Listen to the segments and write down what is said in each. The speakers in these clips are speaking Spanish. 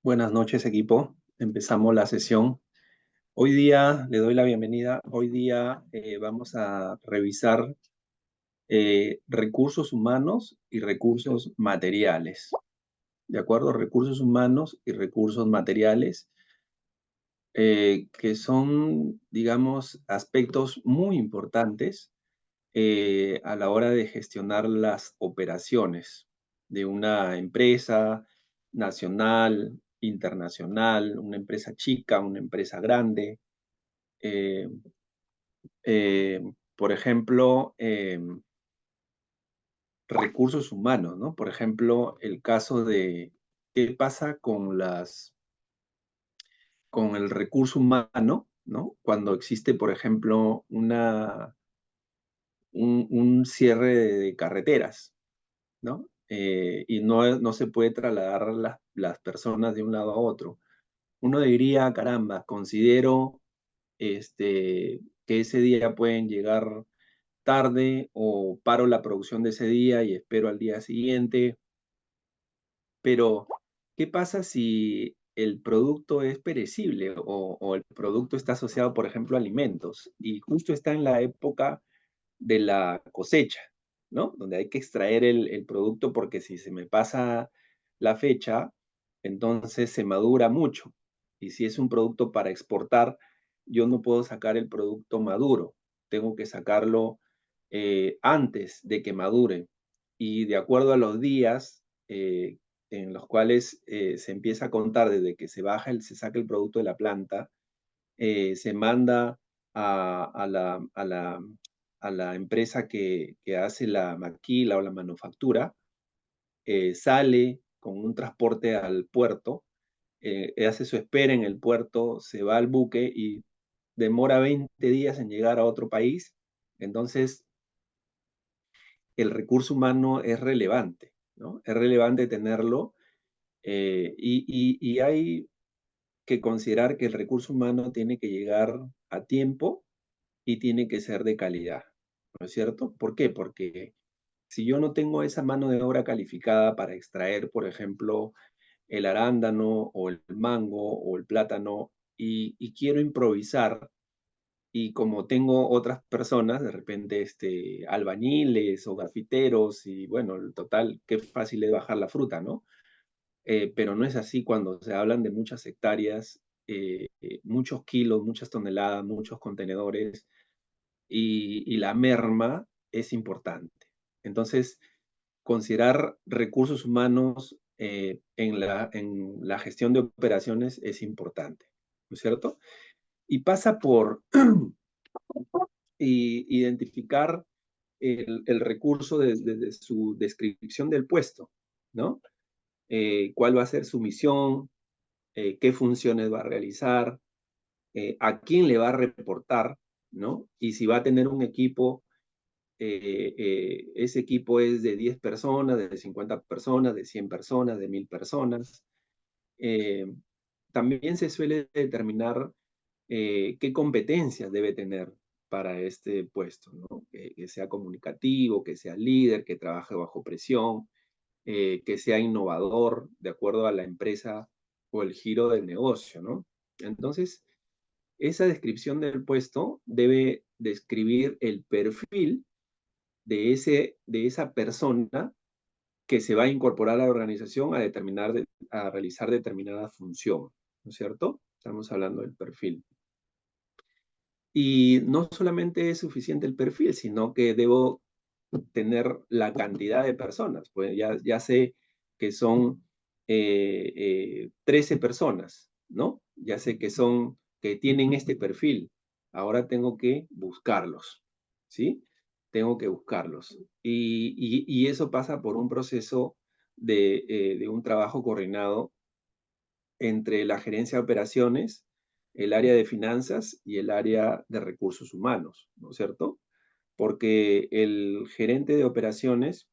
Buenas noches, equipo. Empezamos la sesión. Hoy día le doy la bienvenida. Hoy día vamos a revisar recursos humanos y recursos materiales. ¿De acuerdo? Recursos humanos y recursos materiales, que son, digamos, aspectos muy importantes a la hora de gestionar las operaciones de una empresa nacional, internacional, una empresa chica, una empresa grande. Eh, eh, por ejemplo, recursos humanos, ¿no? Por ejemplo, el caso de qué pasa con el recurso humano, ¿no? Cuando existe, por ejemplo, un cierre de carreteras, ¿no? Y no se puede trasladar las personas de un lado a otro. Uno diría, caramba, considero que ese día pueden llegar tarde o paro la producción de ese día y espero al día siguiente. Pero, ¿qué pasa si el producto es perecible o el producto está asociado, por ejemplo, a alimentos y justo está en la época de la cosecha, ¿no? Donde hay que extraer el producto porque si se me pasa la fecha, entonces se madura mucho. Y si es un producto para exportar, yo no puedo sacar el producto maduro, tengo que sacarlo antes de que madure. Y de acuerdo a los días en los cuales se empieza a contar desde que se saca el producto de la planta, se manda a la empresa que hace la maquila o la manufactura, sale con un transporte al puerto, hace su espera en el puerto, se va al buque y demora 20 días en llegar a otro país. Entonces, el recurso humano es relevante, ¿no? Es relevante tenerlo y hay que considerar que el recurso humano tiene que llegar a tiempo y tiene que ser de calidad, ¿no es cierto? ¿Por qué? Porque si yo no tengo esa mano de obra calificada para extraer, por ejemplo, el arándano o el mango o el plátano y quiero improvisar y como tengo otras personas, de repente albañiles o grafiteros y bueno, el total, qué fácil es bajar la fruta, ¿no? Pero no es así cuando se hablan de muchas hectáreas, muchos kilos, muchas toneladas, muchos contenedores y la merma es importante. Entonces, considerar recursos humanos en la gestión de operaciones es importante, ¿no es cierto? Y pasa por identificar el recurso desde su descripción del puesto, ¿no? ¿Cuál va a ser su misión? ¿Qué funciones va a realizar? ¿A quién le va a reportar? ¿No? Y si va a tener un equipo, ese equipo es de 10 personas, de 50 personas, de 100 personas, de 1000 personas. Eh, También se suele determinar qué competencias debe tener para este puesto, ¿no? Que sea comunicativo, que sea líder, que trabaje bajo presión, que sea innovador de acuerdo a la empresa o el giro del negocio, ¿no? Entonces, esa descripción del puesto debe describir el perfil de esa persona que se va a incorporar a la organización a realizar determinada función, ¿no es cierto? Estamos hablando del perfil. Y no solamente es suficiente el perfil, sino que debo tener la cantidad de personas. Pues ya sé que son 13 personas, ¿no? Ya sé que tienen este perfil. Ahora tengo que buscarlos, ¿sí? Tengo que buscarlos. Y eso pasa por un proceso de un trabajo coordinado entre la gerencia de operaciones, el área de finanzas y el área de recursos humanos, ¿no es cierto? Porque el gerente de operaciones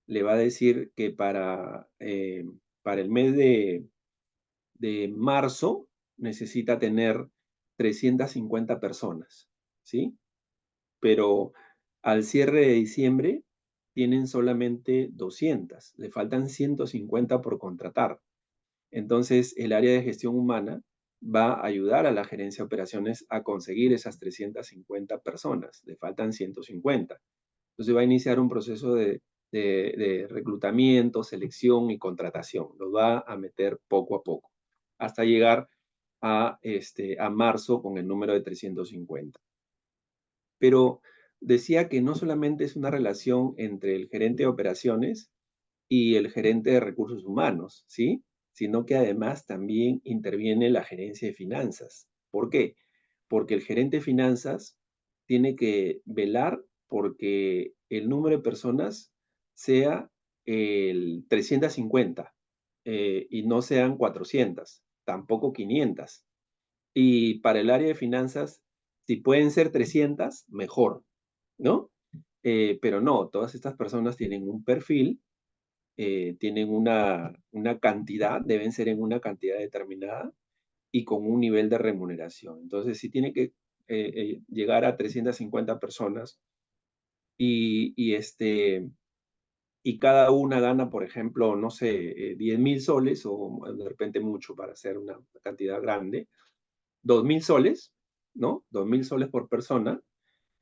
le va a decir que para el mes de marzo necesita tener 350 personas, ¿sí? Pero al cierre de diciembre tienen solamente 200, le faltan 150 por contratar. Entonces, el área de gestión humana va a ayudar a la gerencia de operaciones a conseguir esas 350 personas, le faltan 150. Entonces va a iniciar un proceso de reclutamiento, selección y contratación. Lo va a meter poco a poco, hasta llegar a marzo con el número de 350. Pero decía que no solamente es una relación entre el gerente de operaciones y el gerente de recursos humanos, ¿sí? Sino que además también interviene la gerencia de finanzas. ¿Por qué? Porque el gerente de finanzas tiene que velar porque el número de personas sea el 350 y no sean 400, tampoco 500. Y para el área de finanzas, si pueden ser 300, mejor, ¿no? Pero no, todas estas personas tienen un perfil, tienen una cantidad, deben ser en una cantidad determinada y con un nivel de remuneración. Entonces, si tiene que llegar a 350 personas y cada una gana, por ejemplo, no sé, 10.000 soles o de repente mucho para hacer una cantidad grande, 2.000 soles, ¿no? 2.000 soles por persona.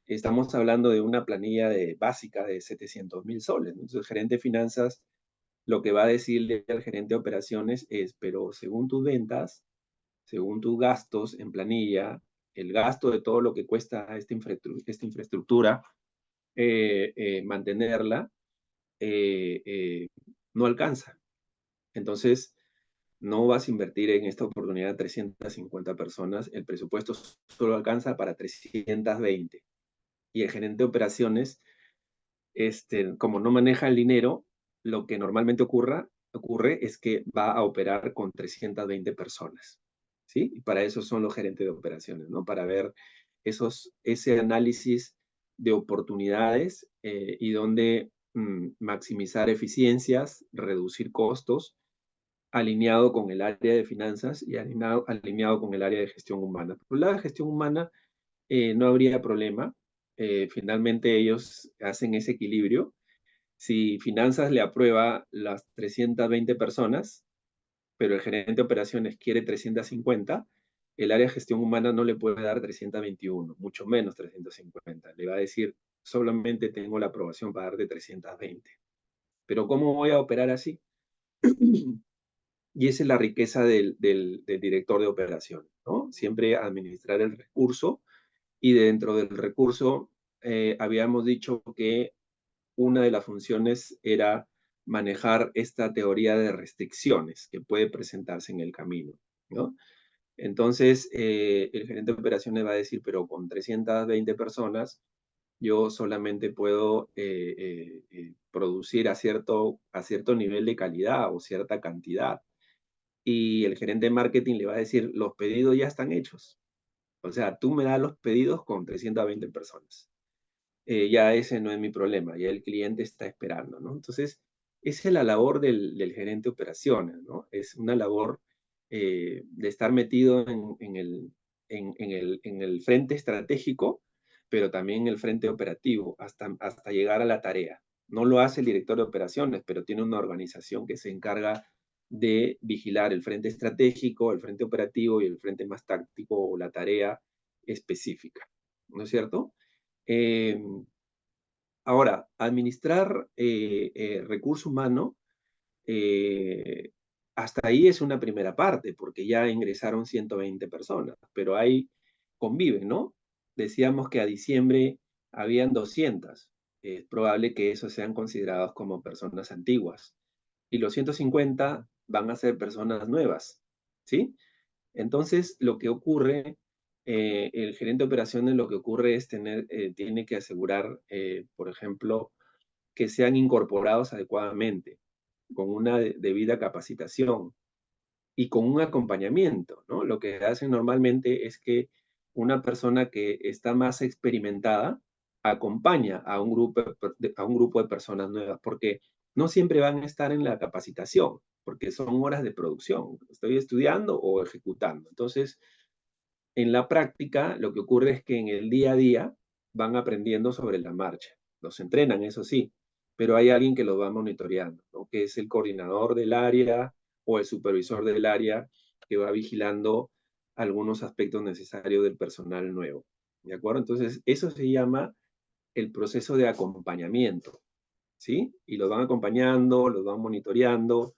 Estamos hablando de una planilla básica de 700.000 soles. Entonces, el gerente de finanzas lo que va a decirle al gerente de operaciones es, pero según tus ventas, según tus gastos en planilla, el gasto de todo lo que cuesta esta infraestructura, mantenerla, eh, eh, no alcanza. Entonces, no vas a invertir en esta oportunidad 350 personas, el presupuesto solo alcanza para 320. Y el gerente de operaciones, como no maneja el dinero, lo que normalmente ocurre es que va a operar con 320 personas, ¿sí? Y para eso son los gerentes de operaciones, ¿no? Para ver ese análisis de oportunidades y donde maximizar eficiencias, reducir costos, alineado con el área de finanzas y alineado con el área de gestión humana. Por el lado de gestión humana no habría problema. Finalmente ellos hacen ese equilibrio. Si finanzas le aprueba las 320 personas, pero el gerente de operaciones quiere 350, el área de gestión humana no le puede dar 321, mucho menos 350. Le va a decir, solamente tengo la aprobación para darte 320. Pero ¿cómo voy a operar así? Y esa es la riqueza del director de operaciones, ¿no? Siempre administrar el recurso y dentro del recurso habíamos dicho que una de las funciones era manejar esta teoría de restricciones que puede presentarse en el camino, ¿no? Entonces, el gerente de operaciones va a decir, pero con 320 personas, yo solamente puedo producir a cierto nivel de calidad o cierta cantidad. Y el gerente de marketing le va a decir, los pedidos ya están hechos. O sea, tú me das los pedidos con 320 personas. Ya ese no es mi problema, ya el cliente está esperando, ¿no? Entonces, esa es la labor del gerente de operaciones, ¿no? Es una labor de estar metido en el frente estratégico, pero también en el frente operativo, hasta llegar a la tarea. No lo hace el director de operaciones, pero tiene una organización que se encarga de vigilar el frente estratégico, el frente operativo y el frente más táctico o la tarea específica, ¿no es cierto? Eh, Ahora, administrar recurso humano eh, hasta ahí es una primera parte, porque ya ingresaron 120 personas, pero ahí conviven, ¿no? Decíamos que a diciembre habían 200. Es probable que esos sean considerados como personas antiguas. Y los 150 van a ser personas nuevas, ¿sí? Entonces, lo que ocurre, el gerente de operaciones lo que ocurre es tiene que asegurar, por ejemplo, que sean incorporados adecuadamente, con una debida capacitación y con un acompañamiento, ¿no? Lo que hacen normalmente es que una persona que está más experimentada acompaña a un grupo de personas nuevas, porque no siempre van a estar en la capacitación, porque son horas de producción. Estoy estudiando o ejecutando. Entonces, en la práctica, lo que ocurre es que en el día a día van aprendiendo sobre la marcha. Los entrenan, eso sí, pero hay alguien que los va monitoreando, ¿no? Que es el coordinador del área o el supervisor del área que va vigilando algunos aspectos necesarios del personal nuevo. ¿De acuerdo? Entonces, eso se llama el proceso de acompañamiento, ¿sí? Y los van acompañando, los van monitoreando,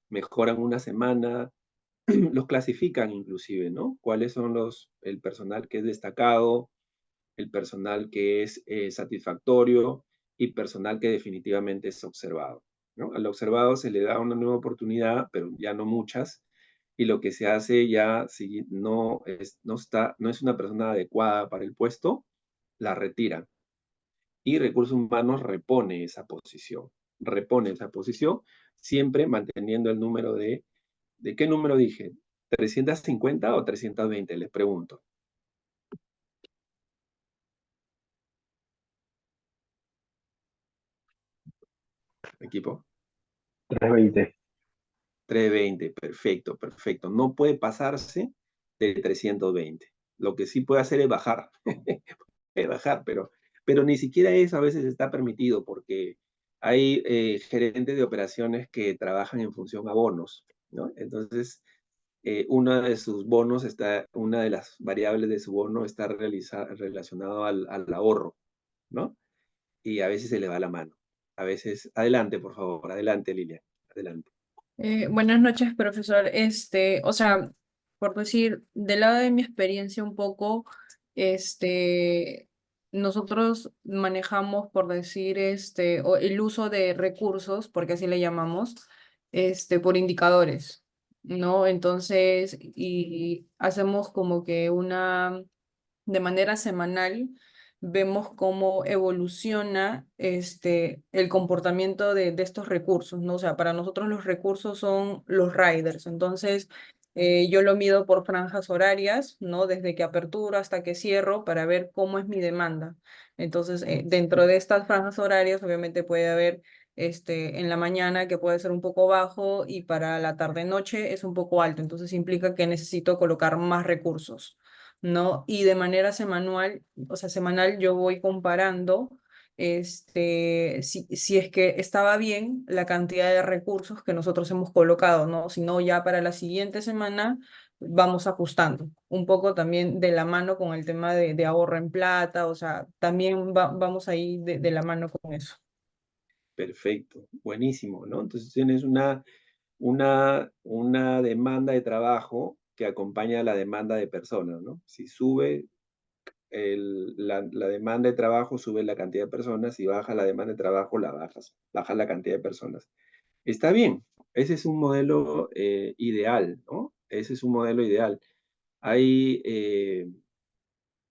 mejoran una semana, los clasifican inclusive, ¿no? ¿Cuáles son el personal que es destacado, el personal que es satisfactorio y personal que definitivamente es observado, ¿no? Al observado se le da una nueva oportunidad, pero ya no muchas, y lo que se hace ya, si no es una persona adecuada para el puesto, la retiran. Y Recursos Humanos repone esa posición, siempre manteniendo el número ¿de qué número dije? ¿350 o 320? Les pregunto. Equipo. 320. 320, perfecto, perfecto. No puede pasarse de 320. Lo que sí puede hacer es bajar. Puede bajar, pero ni siquiera eso a veces está permitido porque hay gerentes de operaciones que trabajan en función a bonos, ¿no? Entonces, una de las variables de su bono está relacionado al ahorro, ¿no? Y a veces se le va la mano. A veces, adelante, por favor, adelante, Lilia, adelante. Buenas noches, profesor. O sea, por decir, del lado de mi experiencia un poco, este, nosotros manejamos, por decir, el uso de recursos, porque así le llamamos, por indicadores, ¿no? Entonces, y hacemos como que de manera semanal vemos cómo evoluciona el comportamiento de estos recursos, ¿no? O sea, para nosotros los recursos son los riders, entonces yo lo mido por franjas horarias, ¿no? Desde que aperturo hasta que cierro para ver cómo es mi demanda. Entonces, dentro de estas franjas horarias, obviamente puede haber en la mañana que puede ser un poco bajo y para la tarde-noche es un poco alto, entonces implica que necesito colocar más recursos. ¿No? Y de manera semanal, o sea, semanal yo voy comparando si es que estaba bien la cantidad de recursos que nosotros hemos colocado, ¿no? Si no, ya para la siguiente semana vamos ajustando un poco también de la mano con el tema de ahorro en plata, o sea, también vamos ahí de la mano con eso. Perfecto, buenísimo, ¿no? Entonces tienes una demanda de trabajo que acompaña a la demanda de personas, ¿no? Si sube la demanda de trabajo, sube la cantidad de personas, si baja la demanda de trabajo, bajas la cantidad de personas. Está bien, ese es un modelo ideal, ¿no? Ese es un modelo ideal. Hay,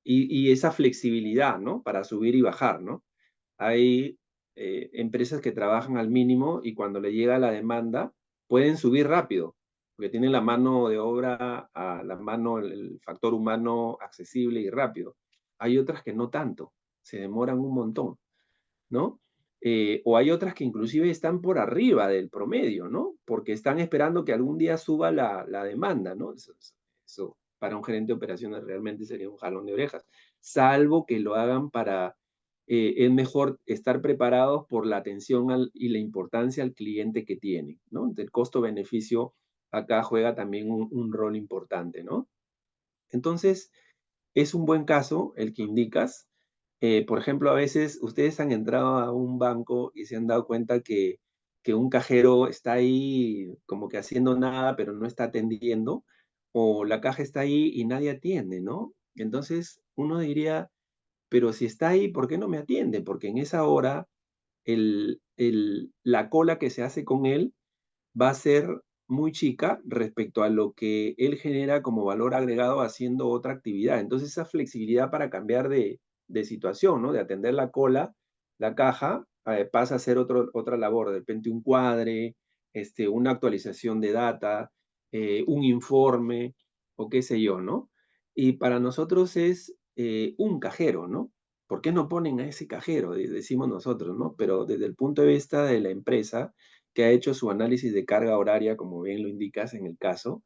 y esa flexibilidad, ¿no? Para subir y bajar, ¿no? Hay empresas que trabajan al mínimo y cuando le llega la demanda pueden subir rápido, porque tienen la mano de obra, el factor humano accesible y rápido. Hay otras que no tanto, se demoran un montón, ¿no? O hay otras que inclusive están por arriba del promedio, ¿no? Porque están esperando que algún día suba la demanda, ¿no? Eso para un gerente de operaciones realmente sería un jalón de orejas, salvo que lo hagan es mejor estar preparados por la atención y la importancia al cliente que tiene, ¿no? El costo-beneficio acá juega también un rol importante, ¿no? Entonces, es un buen caso el que indicas. Por ejemplo, a veces ustedes han entrado a un banco y se han dado cuenta que que un cajero está ahí como que haciendo nada, pero no está atendiendo, o la caja está ahí y nadie atiende, ¿no? Entonces uno diría, pero si está ahí, ¿por qué no me atiende? Porque en esa hora la cola que se hace con él va a ser muy chica respecto a lo que él genera como valor agregado haciendo otra actividad. Entonces esa flexibilidad para cambiar de situación, ¿no? De atender la cola, la caja, pasa a ser otra labor, de repente un cuadre, una actualización de data, un informe o qué sé yo, ¿no? Y para nosotros es un cajero, ¿no? ¿Por qué no ponen a ese cajero? Decimos nosotros, ¿no? Pero desde el punto de vista de la empresa, que ha hecho su análisis de carga horaria, como bien lo indicas en el caso,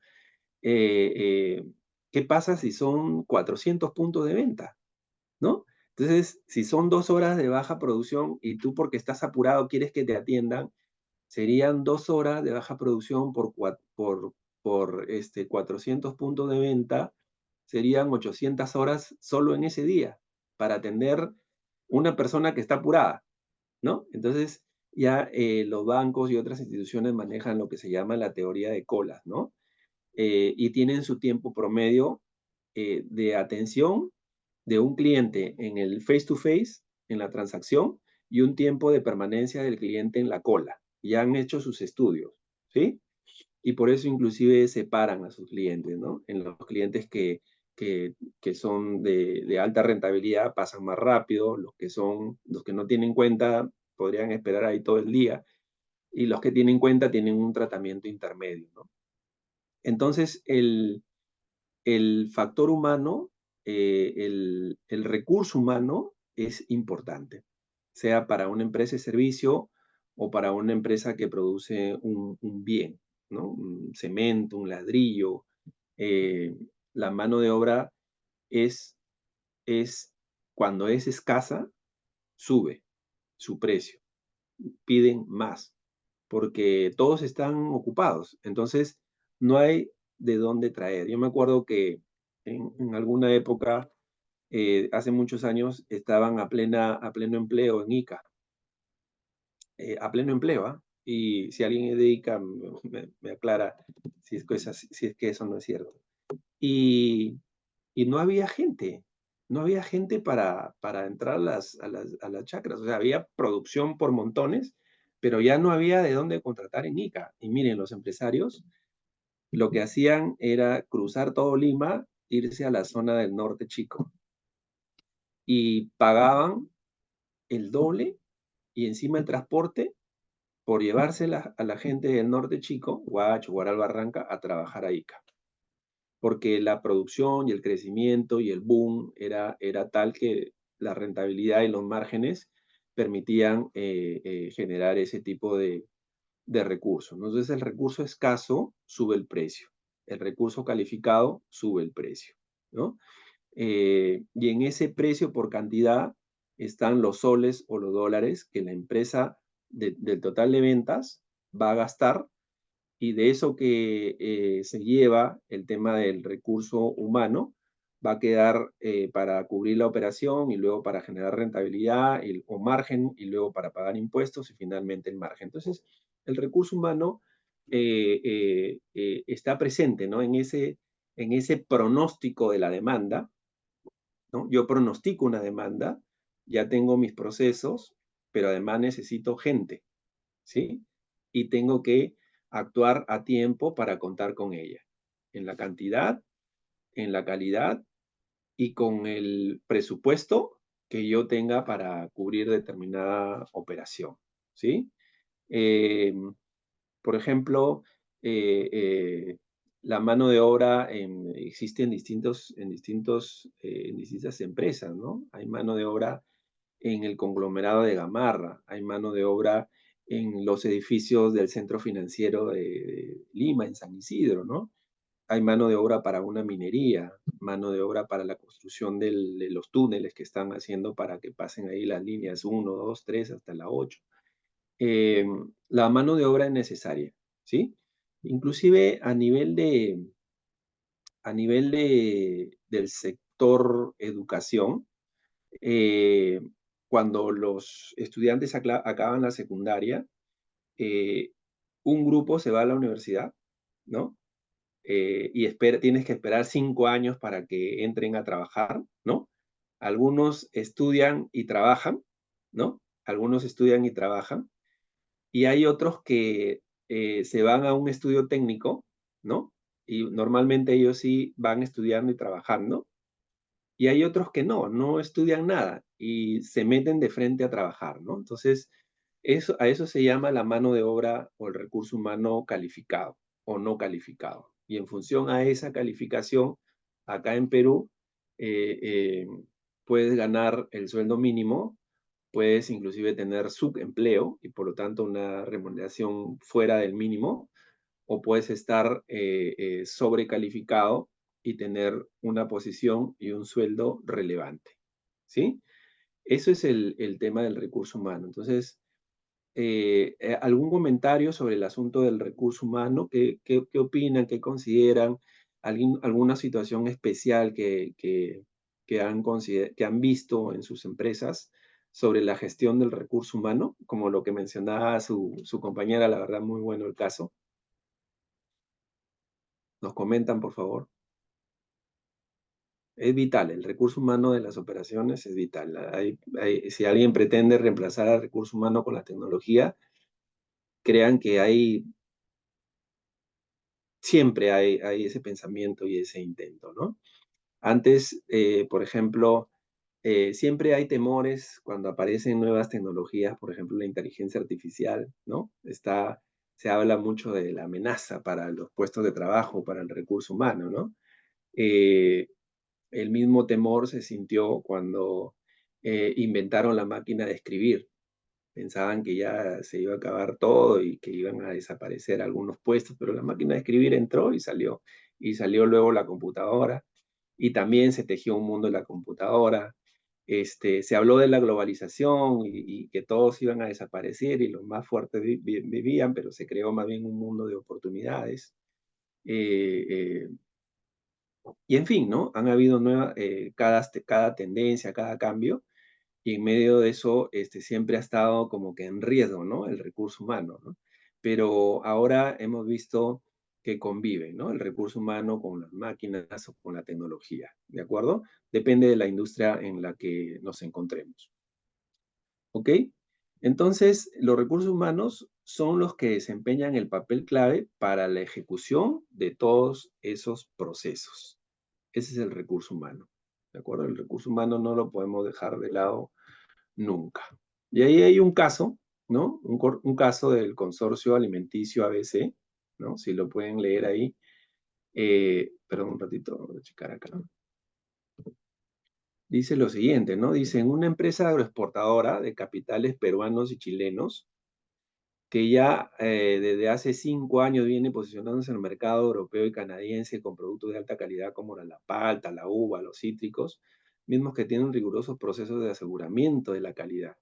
eh, eh, ¿qué pasa si son 400 puntos de venta? ¿No? Entonces, si son 2 horas de baja producción y tú porque estás apurado quieres que te atiendan, serían 2 horas de baja producción por 400 puntos de venta, serían 800 horas solo en ese día para atender una persona que está apurada, ¿no? Entonces, ya los bancos y otras instituciones manejan lo que se llama la teoría de colas, ¿no? Y tienen su tiempo promedio de atención de un cliente en el face to face, en la transacción, y un tiempo de permanencia del cliente en la cola. Ya han hecho sus estudios, ¿sí? Y por eso inclusive separan a sus clientes, ¿no? En los clientes que son de alta rentabilidad pasan más rápido, los que no tienen cuenta podrían esperar ahí todo el día, y los que tienen cuenta tienen un tratamiento intermedio, ¿no? Entonces, el factor humano, el recurso humano es importante, sea para una empresa de servicio o para una empresa que produce un bien, ¿no? Un cemento, un ladrillo. eh, la mano de obra es, cuando es escasa, sube su precio, piden más, porque todos están ocupados. Entonces, no hay de dónde traer. Yo me acuerdo que en alguna época, hace muchos años, estaban a pleno empleo en Ica, a pleno empleo, ¿ah? Y si alguien es de Ica, me aclara si es que eso no es cierto. Y, y no había gente, no había gente para entrar a las chacras. O sea, había producción por montones, pero ya no había de dónde contratar en Ica. Y miren, los empresarios lo que hacían era cruzar todo Lima, irse a la zona del norte chico y pagaban el doble y encima el transporte por llevarse a la gente del norte chico, Huacho, Guaral, Barranca, a trabajar a Ica. Porque la producción y el crecimiento y el boom era tal que la rentabilidad y los márgenes permitían generar ese tipo de recursos. Entonces el recurso escaso sube el precio, el recurso calificado sube el precio, ¿no? Y en ese precio por cantidad están los soles o los dólares que la empresa del total de ventas va a gastar, y de eso que se lleva el tema del recurso humano, va a quedar para cubrir la operación y luego para generar rentabilidad o margen y luego para pagar impuestos y finalmente el margen. Entonces, el recurso humano está presente, ¿no? En ese pronóstico de la demanda, ¿no? Yo pronostico una demanda, ya tengo mis procesos, pero además necesito gente, ¿sí? Y tengo que actuar a tiempo para contar con ella, en la cantidad, en la calidad y con el presupuesto que yo tenga para cubrir determinada operación, ¿sí? Eh, por ejemplo, eh, eh, la mano de obra existe en distintas empresas, ¿no? Hay mano de obra en el conglomerado de Gamarra, hay mano de obra en los edificios del centro financiero de Lima, en San Isidro, ¿no? Hay mano de obra para una minería, mano de obra para la construcción de los túneles que están haciendo para que pasen ahí las líneas 1, 2, 3 hasta la 8. Eh, la mano de obra es necesaria, ¿sí? Inclusive del sector educación, eh, cuando los estudiantes acaban la secundaria, un grupo se va a la universidad, ¿no? Y tienes que esperar 5 años para que entren a trabajar, ¿no? Algunos estudian y trabajan, ¿no? Algunos estudian y trabajan. Y hay otros que se van a un estudio técnico, ¿no? Y normalmente ellos sí van estudiando y trabajando. Y hay otros que no estudian nada y se meten de frente a trabajar, ¿no? Entonces, a eso se llama la mano de obra o el recurso humano calificado o no calificado. Y en función a esa calificación, acá en Perú, eh, eh, puedes ganar el sueldo mínimo, puedes inclusive tener subempleo y por lo tanto una remuneración fuera del mínimo, o puedes estar sobrecalificado y tener una posición y un sueldo relevante, ¿sí? Eso es el tema del recurso humano. Entonces, ¿algún comentario sobre el asunto del recurso humano? ¿Qué opinan? ¿Qué consideran? ¿Alguna situación especial que han visto en sus empresas sobre la gestión del recurso humano? Como lo que mencionaba su compañera, la verdad, muy bueno el caso. ¿Nos comentan, por favor? Es vital, el recurso humano de las operaciones es vital. Si alguien pretende reemplazar al recurso humano con la tecnología, crean que siempre hay ese pensamiento y ese intento, ¿no? Antes, por ejemplo, siempre hay temores cuando aparecen nuevas tecnologías, por ejemplo, la inteligencia artificial, ¿no? Se habla mucho de la amenaza para los puestos de trabajo, para el recurso humano, ¿no? Eh, el mismo temor se sintió cuando inventaron la máquina de escribir. Pensaban que ya se iba a acabar todo y que iban a desaparecer algunos puestos, pero la máquina de escribir entró y salió. Y salió luego la computadora y también se tejió un mundo en la computadora. Se habló de la globalización y que todos iban a desaparecer y los más fuertes vivían, pero se creó más bien un mundo de oportunidades. Eh, eh, y en fin, ¿no? Han habido cada tendencia, cada cambio, y en medio de eso siempre ha estado como que en riesgo, ¿no? El recurso humano, ¿no? Pero ahora hemos visto que conviven, ¿no? El recurso humano con las máquinas o con la tecnología, ¿de acuerdo? Depende de la industria en la que nos encontremos, ¿ok? Entonces, los recursos humanos son los que desempeñan el papel clave para la ejecución de todos esos procesos. Ese es el recurso humano, ¿de acuerdo? El recurso humano no lo podemos dejar de lado nunca. Y ahí hay un caso, ¿no? Un caso del consorcio alimenticio ABC, ¿no? Si lo pueden leer ahí. Perdón un ratito, voy a checar acá. Dice lo siguiente, ¿no? Dice, en una empresa agroexportadora de capitales peruanos y chilenos, que ya desde hace 5 años viene posicionándose en el mercado europeo y canadiense con productos de alta calidad como la palta, la uva, los cítricos, mismos que tienen rigurosos procesos de aseguramiento de la calidad.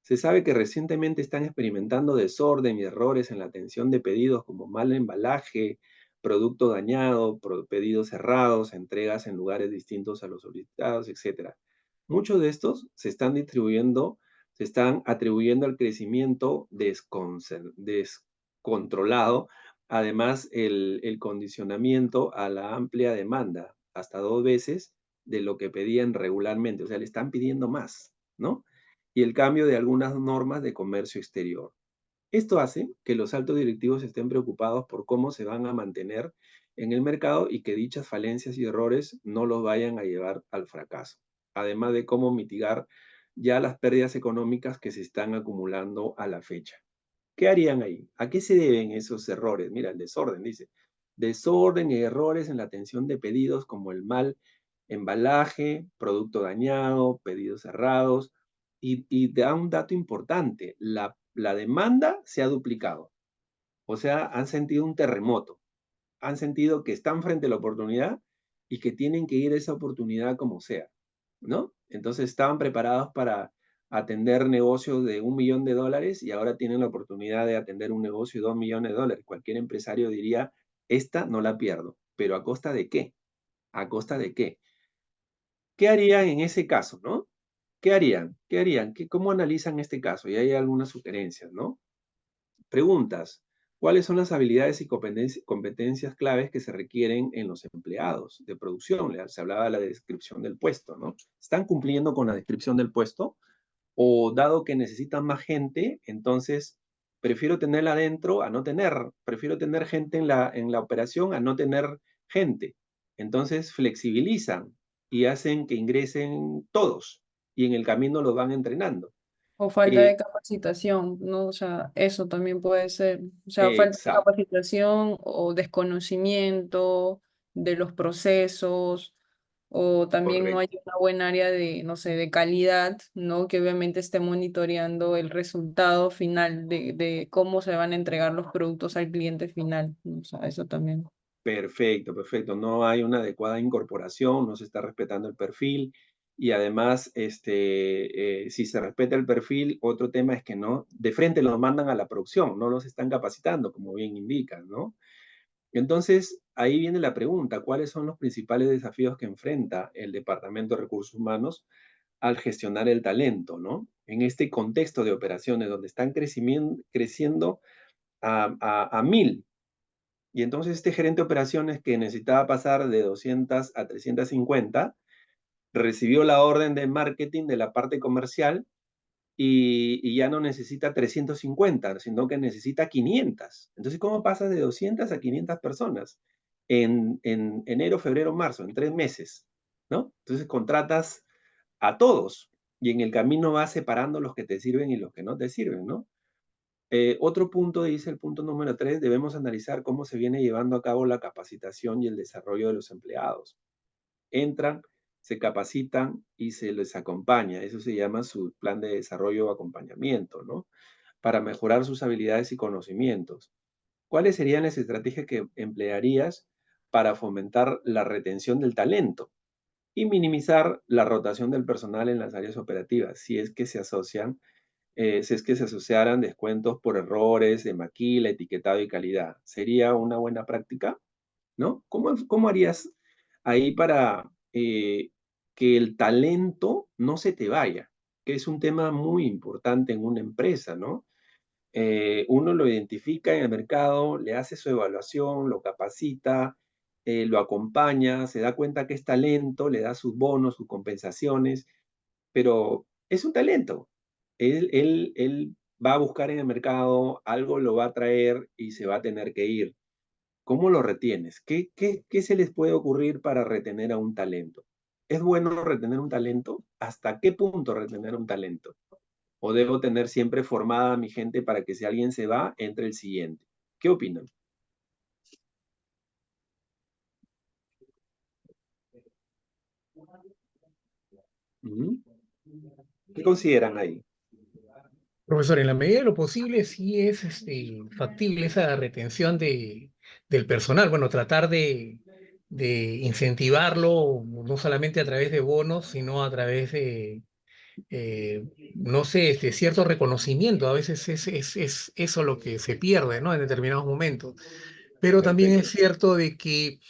Se sabe que recientemente están experimentando desorden y errores en la atención de pedidos como mal embalaje, producto dañado, pedidos cerrados, entregas en lugares distintos a los solicitados, etc. Muchos de estos se están atribuyendo al crecimiento descontrolado, además el condicionamiento a la amplia demanda, hasta 2 veces de lo que pedían regularmente, o sea, le están pidiendo más, ¿no? Y el cambio de algunas normas de comercio exterior. Esto hace que los altos directivos estén preocupados por cómo se van a mantener en el mercado y que dichas falencias y errores no los vayan a llevar al fracaso, además de cómo mitigar ya las pérdidas económicas que se están acumulando a la fecha. ¿Qué harían ahí? ¿A qué se deben esos errores? Mira, el desorden, dice. Desorden y errores en la atención de pedidos como el mal embalaje, producto dañado, pedidos cerrados. Y da un dato importante, la demanda se ha duplicado. O sea, han sentido un terremoto. Han sentido que están frente a la oportunidad y que tienen que ir a esa oportunidad como sea, ¿no? Entonces estaban preparados para atender negocios de $1 millón y ahora tienen la oportunidad de atender un negocio de $2 millones. Cualquier empresario diría, esta no la pierdo, pero ¿a costa de qué? ¿A costa de qué? ¿Qué harían en ese caso, no? ¿Qué harían? ¿Qué harían? ¿Cómo analizan este caso? Y hay algunas sugerencias, ¿no? preguntas. ¿Cuáles son las habilidades y competencias claves que se requieren en los empleados de producción? Se hablaba de la descripción del puesto, ¿no? ¿Están cumpliendo con la descripción del puesto? O dado que necesitan más gente, entonces prefiero tenerla adentro a no tener, prefiero tener gente en la operación a no tener gente. Entonces flexibilizan y hacen que ingresen todos y en el camino los van entrenando. O falta Eh, de capacitación, ¿no? O sea, eso también puede ser. O sea, falta de exacto, capacitación o desconocimiento de los procesos, o también no hay correcto. una buena área de, no sé, de calidad, ¿no? Que obviamente esté monitoreando el resultado final de cómo se van a entregar los productos al cliente final, ¿no? O sea, eso también. Perfecto, perfecto. No hay una adecuada incorporación, no se está respetando el perfil y además, si se respeta el perfil, otro tema es que no, de frente los mandan a la producción, no los están capacitando, como bien indican, ¿no? Entonces, ahí viene la pregunta, ¿cuáles son los principales desafíos que enfrenta el Departamento de Recursos Humanos al gestionar el talento, ¿no? En este contexto de operaciones donde están creciendo a 1000. Y entonces este gerente de operaciones que necesitaba pasar de 200 a 350 recibió la orden de marketing de la parte comercial y ya no necesita 350, sino que necesita 500. Entonces, ¿cómo pasas de 200 a 500 personas en enero, febrero, marzo, en 3 meses? ¿No? Entonces contratas a todos y en el camino vas separando los que te sirven y los que no te sirven, ¿no? Otro punto, dice el punto número 3, debemos analizar cómo se viene llevando a cabo la capacitación y el desarrollo de los empleados. Entran, se capacitan y se les acompaña. Eso se llama su plan de desarrollo o acompañamiento, ¿no? Para mejorar sus habilidades y conocimientos. ¿Cuáles serían las estrategias que emplearías para fomentar la retención del talento y minimizar la rotación del personal en las áreas operativas, si es que se asocian si es que se asociaran descuentos por errores de maquila, etiquetado y calidad? ¿Sería una buena práctica? ¿No? ¿Cómo harías ahí para que el talento no se te vaya? Que es un tema muy importante en una empresa, ¿no? Uno lo identifica en el mercado, le hace su evaluación, lo capacita, lo acompaña, se da cuenta que es talento, le da sus bonos, sus compensaciones, pero es un talento. Él va a buscar en el mercado, algo lo va a traer y se va a tener que ir. ¿Cómo lo retienes? ¿Qué se les puede ocurrir para retener a un talento? ¿Es bueno retener un talento? ¿Hasta qué punto retener un talento? ¿O debo tener siempre formada a mi gente para que si alguien se va, entre el siguiente? ¿Qué opinan? Ujú. ¿Qué consideran ahí? Profesor, en la medida de lo posible sí es factible esa retención del personal. Bueno, tratar de incentivarlo no solamente a través de bonos, sino a través de, eh, no sé, cierto reconocimiento. A veces es eso lo que se pierde, ¿no? En determinados momentos. Pero también es Perfecto, cierto de que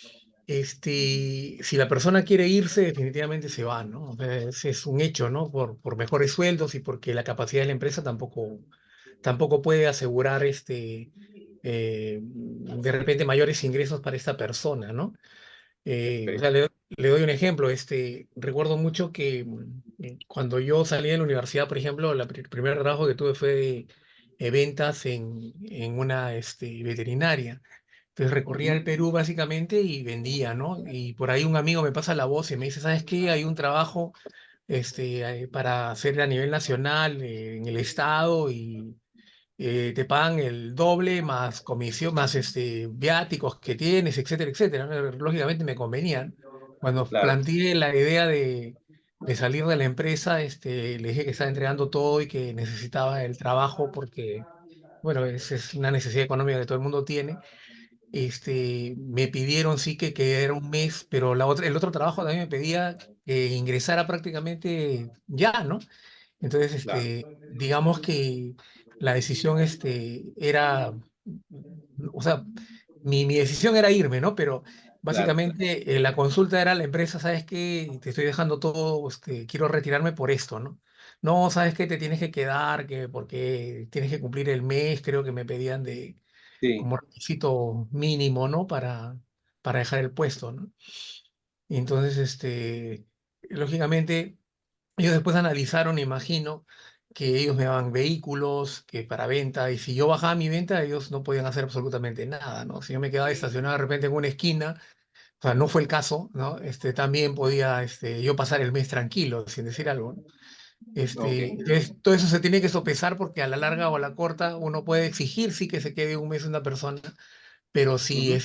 si la persona quiere irse, definitivamente se va, ¿no? O sea, es un hecho, ¿no? Por mejores sueldos y porque la capacidad de la empresa tampoco puede asegurar de repente mayores ingresos para esta persona, ¿no? O sea, perfecto. le doy un ejemplo. Recuerdo mucho que cuando yo salí de la universidad, por ejemplo, el primer trabajo que tuve fue de ventas en una veterinaria. Entonces recorría Ujú. el Perú básicamente y vendía, ¿no? Y por ahí un amigo me pasa la voz y me dice, ¿sabes qué? Hay un trabajo para hacer a nivel nacional en el estado y te pagan el doble más comisión, más viáticos que tienes, etcétera, etcétera, ¿no? Lógicamente me convenían. Cuando Claro, planteé la idea de salir de la empresa, le dije que estaba entregando todo y que necesitaba el trabajo porque, bueno, es una necesidad económica que todo el mundo tiene. Me pidieron sí que era un mes, pero el otro trabajo también me pedía que ingresara prácticamente ya, ¿no? Entonces, claro, digamos que la decisión, era, o sea, mi decisión era irme, ¿no? Pero claro. básicamente la consulta era a la empresa, ¿sabes qué? Te estoy dejando todo, quiero retirarme por esto, ¿no? no, ¿sabes qué? Te tienes que quedar, que porque tienes que cumplir el mes, creo que me pedían Sí, como requisito mínimo, ¿no? Para dejar el puesto, ¿no? Y entonces, lógicamente, ellos después analizaron, imagino, que ellos me daban vehículos, que para venta, y si yo bajaba mi venta, ellos no podían hacer absolutamente nada, ¿no? Si yo me quedaba estacionado de repente en una esquina, o sea, no fue el caso, ¿no? También podía, yo pasar el mes tranquilo, sin decir algo, ¿no? ok. Entonces, todo eso se tiene que sopesar porque a la larga o a la corta uno puede exigir, sí, que se quede un mes una persona, pero si, Ujú.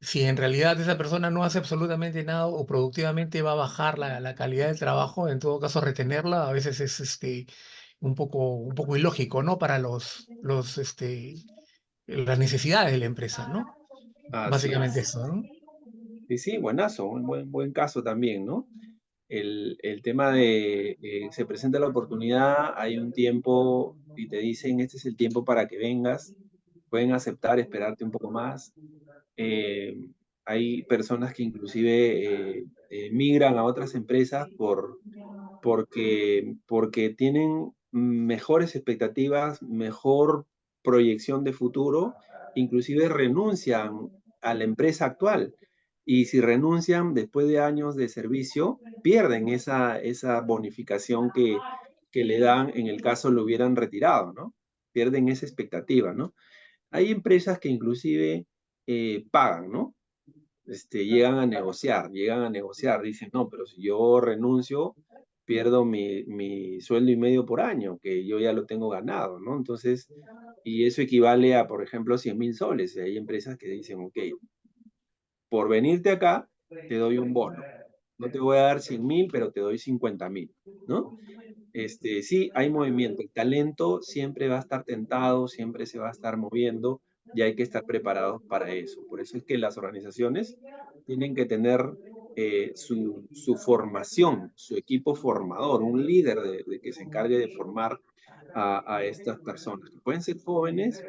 si en realidad esa persona no hace absolutamente nada o productivamente va a bajar la calidad del trabajo, en todo caso retenerla a veces es un poco ilógico, ¿no? Para las necesidades de la empresa, ¿no? Así Básicamente es. eso, ¿no? Sí, sí, buenazo, un buen caso también, ¿no? El tema de, se presenta la oportunidad, hay un tiempo y te dicen, este es el tiempo para que vengas, pueden aceptar, esperarte un poco más. Eh, Hay personas que inclusive migran a otras empresas porque tienen mejores expectativas, mejor proyección de futuro, inclusive renuncian a la empresa actual. Y si renuncian después de años de servicio, pierden esa bonificación que le dan en el caso lo hubieran retirado, ¿no? Pierden esa expectativa, ¿no? Hay empresas que inclusive pagan, ¿no? Llegan a negociar, dicen, no, pero si yo renuncio, pierdo mi sueldo y medio por año, que yo ya lo tengo ganado, ¿no? Entonces, y eso equivale a, por ejemplo, 100.000 soles. Y hay empresas que dicen, ok, por venirte acá, te doy un bono. No te voy a dar 100.000, pero te doy 50.000, ¿no? Sí, hay movimiento. El talento siempre va a estar tentado, siempre se va a estar moviendo y hay que estar preparados para eso. Por eso es que las organizaciones tienen que tener su formación, su equipo formador, un líder de que se encargue de formar a estas personas, que pueden ser jóvenes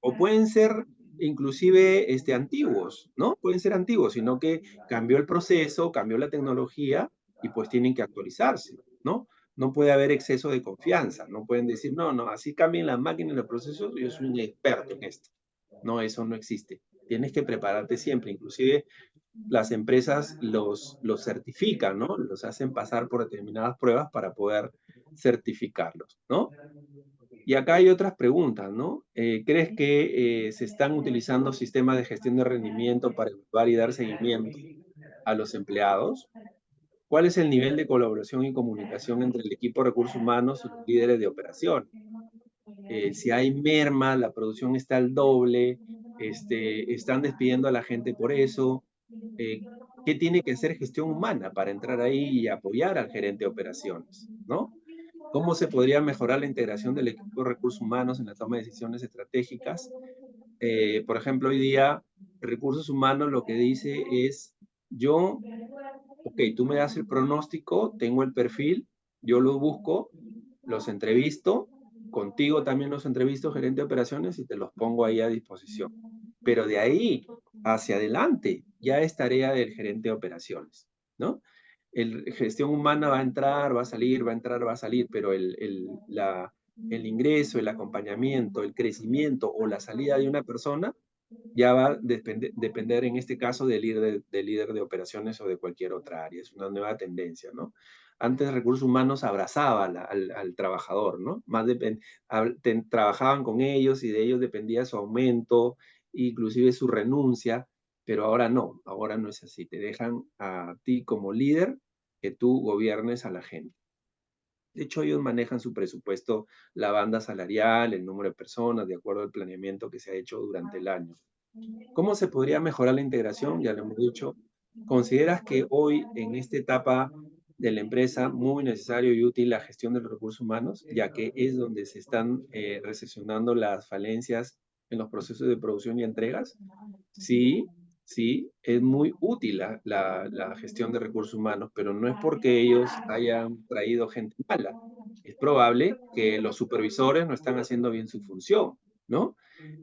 o pueden ser inclusive antiguos, ¿no? Pueden ser antiguos, sino que cambió el proceso, cambió la tecnología y pues tienen que actualizarse, ¿no? No puede haber exceso de confianza, no pueden decir, no, no, así cambien las máquinas y los procesos, yo soy un experto en esto. No, eso no existe. Tienes que prepararte siempre, inclusive las empresas los certifican, ¿no? Los hacen pasar por determinadas pruebas para poder certificarlos, ¿no? Y acá hay otras preguntas, ¿no? ¿Crees que se están utilizando sistemas de gestión de rendimiento para evaluar y dar seguimiento a los empleados? ¿Cuál es el nivel de colaboración y comunicación entre el equipo de recursos humanos y los líderes de operación? Si hay merma, la producción está al doble, están despidiendo a la gente por eso. Eh, ¿Qué tiene que hacer gestión humana para entrar ahí y apoyar al gerente de operaciones? ¿No? ¿Cómo se podría mejorar la integración del equipo de recursos humanos en la toma de decisiones estratégicas? Por ejemplo, hoy día, recursos humanos lo que dice es, yo, ok, tú me das el pronóstico, tengo el perfil, yo lo busco, los entrevisto, contigo también los entrevisto, gerente de operaciones, y te los pongo ahí a disposición. Pero de ahí hacia adelante ya es tarea del gerente de operaciones, ¿no? El gestión humana va a entrar, va a salir, va a entrar, va a salir, pero el ingreso, el acompañamiento, el crecimiento o la salida de una persona ya va a depender en este caso del líder de operaciones o de cualquier otra área. Es una nueva tendencia, ¿no? Antes recursos humanos abrazaba al trabajador, ¿no? Trabajaban con ellos y de ellos dependía su aumento, inclusive su renuncia, pero ahora no es así. Te dejan a ti como líder que tú gobiernes a la gente. De hecho, ellos manejan su presupuesto, la banda salarial, el número de personas, de acuerdo al planeamiento que se ha hecho durante el año. ¿Cómo se podría mejorar la integración? Ya lo hemos dicho. ¿Consideras que hoy, en esta etapa de la empresa, muy necesario y útil la gestión de los recursos humanos, ya que es donde se están recesionando las falencias en los procesos de producción y entregas? Sí, sí, es muy útil la gestión de recursos humanos, pero no es porque ellos hayan traído gente mala. Es probable que los supervisores no están haciendo bien su función, ¿no?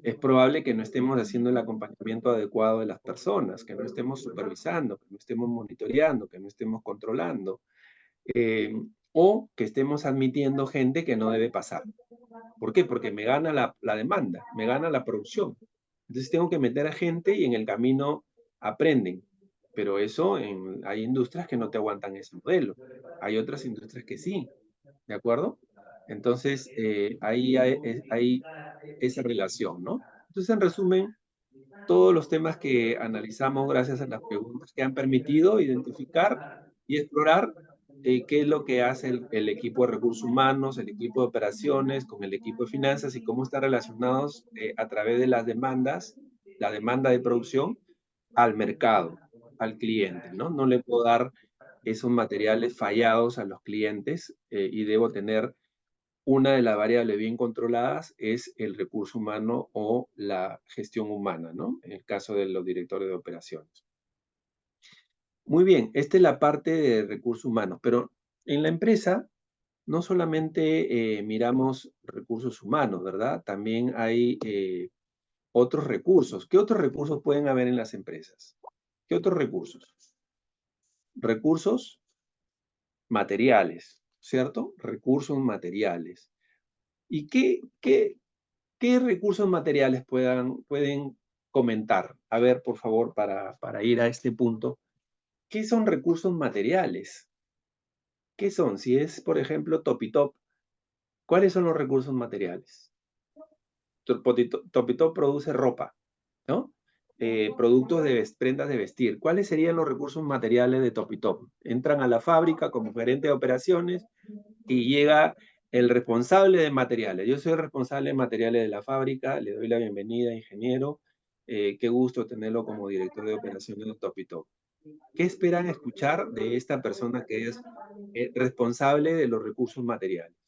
Es probable que no estemos haciendo el acompañamiento adecuado de las personas, que no estemos supervisando, que no estemos monitoreando, que no estemos controlando. o que estemos admitiendo gente que no debe pasar. ¿Por qué? Porque me gana la demanda, me gana la producción. Entonces tengo que meter a gente y en el camino aprenden. Pero eso, hay industrias que no te aguantan ese modelo. Hay otras industrias que sí, ¿de acuerdo? Entonces, ahí hay esa relación, ¿no? Entonces, en resumen, todos los temas que analizamos gracias a las preguntas que han permitido identificar y explorar qué es lo que hace el equipo de recursos humanos, el equipo de operaciones, con el equipo de finanzas y cómo están relacionados a través de las demandas, la demanda de producción al mercado, al cliente, ¿no? No le puedo dar esos materiales fallados a los clientes y debo tener una de las variables bien controladas es el recurso humano o la gestión humana, ¿no? En el caso de los directores de operaciones. Muy bien, esta es la parte de recursos humanos, pero en la empresa no solamente miramos recursos humanos, ¿verdad? También hay otros recursos. ¿Qué otros recursos pueden haber en las empresas? ¿Qué otros recursos? Recursos materiales, ¿cierto? Recursos materiales. ¿Y qué recursos materiales pueden comentar? A ver, por favor, para ir a este punto. ¿Qué son recursos materiales? ¿Qué son? Si es, por ejemplo, Topitop, ¿cuáles son los recursos materiales? Topitop produce ropa, ¿no? Productos de prendas de vestir. ¿Cuáles serían los recursos materiales de Topitop? Entran a la fábrica como gerente de operaciones y llega el responsable de materiales. Yo soy el responsable de materiales de la fábrica, le doy la bienvenida, ingeniero. Qué gusto tenerlo como director de operaciones de Topitop. ¿Qué esperan escuchar de esta persona que es responsable de los recursos materiales?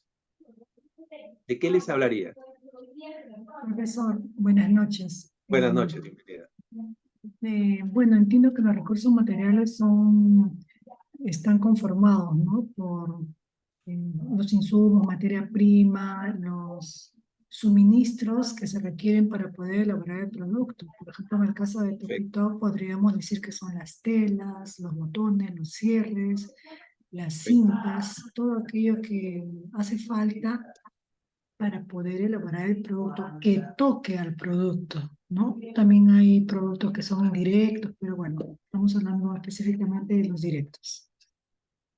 ¿De qué les hablaría? Profesor, buenas noches. Buenas noches, bienvenida. Bueno, entiendo que los recursos materiales están conformados, ¿no? Por los insumos, materia prima, los suministros que se requieren para poder elaborar el producto. Por ejemplo, en el caso de Perfecto. Topito podríamos decir que son las telas, los botones, los cierres, las Perfecto. cintas, todo aquello que hace falta para poder elaborar el producto que toque al producto, ¿no? También hay productos que son indirectos, pero bueno, estamos hablando específicamente de los directos.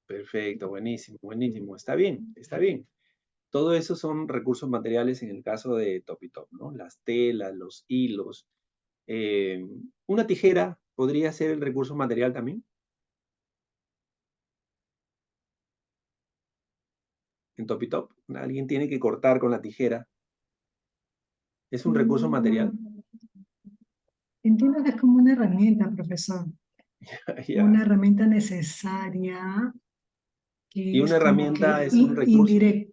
Perfecto, buenísimo, buenísimo. Está bien, está bien. Todo eso son recursos materiales en el caso de Topitop, ¿no? Las telas, los hilos. Una tijera podría ser el recurso material también. En Topitop, alguien tiene que cortar con la tijera. ¿Es un recurso material? Entiendo que es como una herramienta, profesor, Ya. una herramienta necesaria Y que una es como herramienta que es un recurso. indirecta.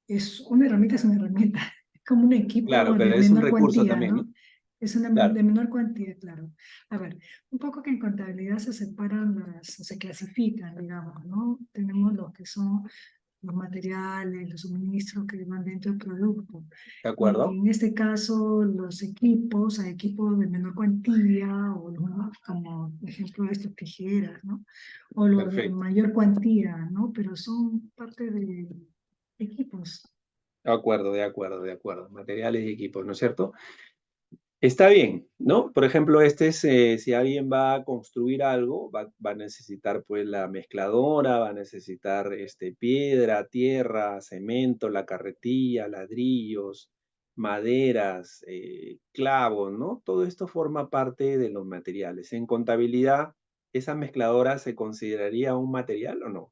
Es una herramienta, es una herramienta, es como un equipo Claro, de pero es un menor recurso cuantía, también, ¿no? ¿no? Es una Claro, de menor cuantía, claro. A ver, un poco que en contabilidad se separan o se clasifican, digamos, ¿no? Tenemos los que son los materiales, los suministros que van dentro del producto. ¿de Y acuerdo? en este caso, los equipos, hay equipos de menor cuantía, o como ejemplo de estas tijeras, ¿no? O los de Perfecto. mayor cuantía, ¿no? Pero son parte de equipos. De acuerdo, de acuerdo, de acuerdo. Materiales y equipos, ¿no es cierto? Está bien, ¿no? Por ejemplo, si alguien va a construir algo, va a necesitar pues la mezcladora, va a necesitar piedra, tierra, cemento, la carretilla, ladrillos, maderas, clavos, ¿no? Todo esto forma parte de los materiales. En contabilidad, ¿esa mezcladora se consideraría un material o no?